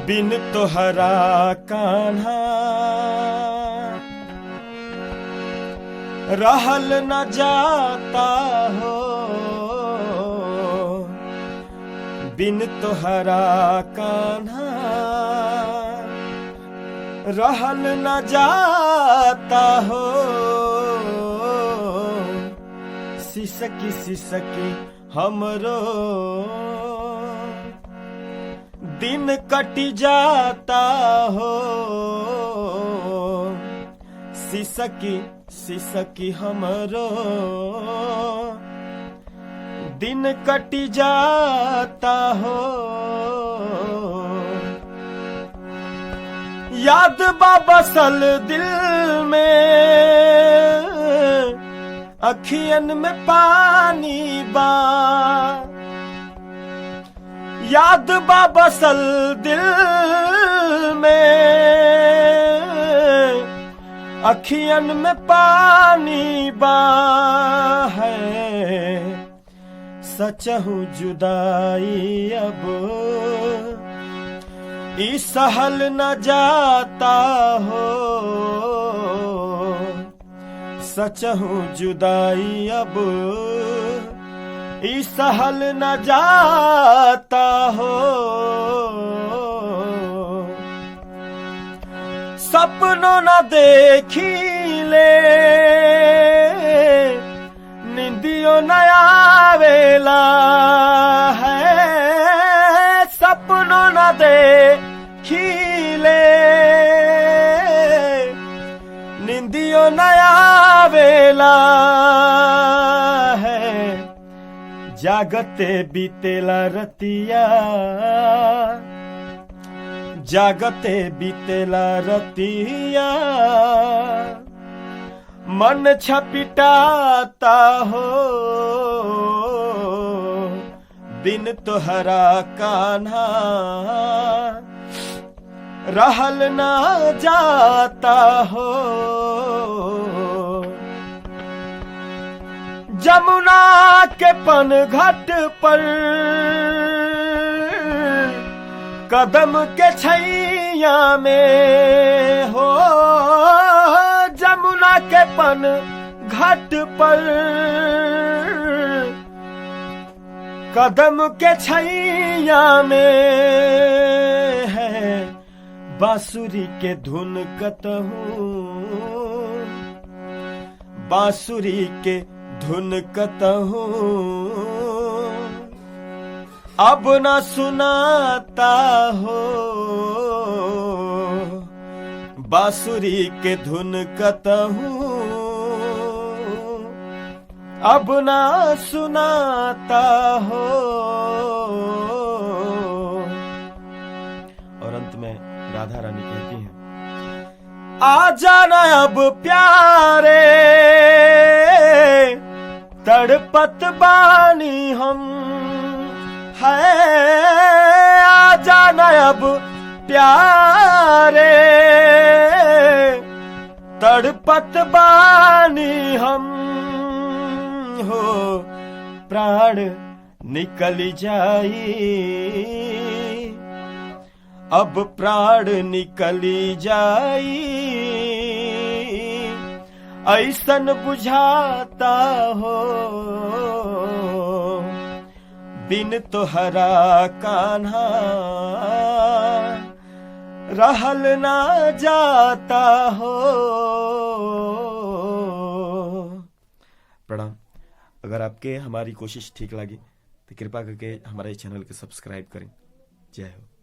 बिन तोहरा कान्हा रहल न जाता हो, बिन तोहरा कान्हा रहल न जाता हो। सिसकी सिसकी हमरो दिन कटी जाता हो, सिसकी सिसकी हमरो दिन कटी जाता हो। याद बा बसल दिल में, अखियन में पानी बा, याद बा बसल दिल में, अखियन में पानी बा है। सचहु जुदाई अब ई सहल न जाता हो, सचहु जुदाई अब ई सहल न जाता हो। सपनों न देखी ले, निंदियों न आवेला है, सपनों न देखी ले, निंदियों न आवेला है। जागते बीतेला रतिया, जागते बीतेला रतिया, मन छपिटाता हो, बिन तोहरा कान्हा रहल ना जाता हो। जमुना के पन घाट पर कदम के छैया में हो, जमुना के पन घाट पर कदम के छैया में है। बांसुरी के धुन कतहूँ, बांसुरी के धुन कतहूँ अब न सुनाता हो, बांसुरी के धुन कतहूँ अब न सुनाता हो। और अंत में राधा रानी कहती हैं, आ जाना अब प्यारे, तड़पत बानी हम है, आ जाना अब प्यारे, तड़पत बानी हम हो। प्राण निकल जाई, अब प्राण निकली जाई, ऐसन बुझाता हो, बिन तोहरा कान्हा रहल ना जाता हो। प्रणाम। अगर आपके हमारी कोशिश ठीक लगी तो कृपा करके हमारे चैनल को सब्सक्राइब करें। जय हो।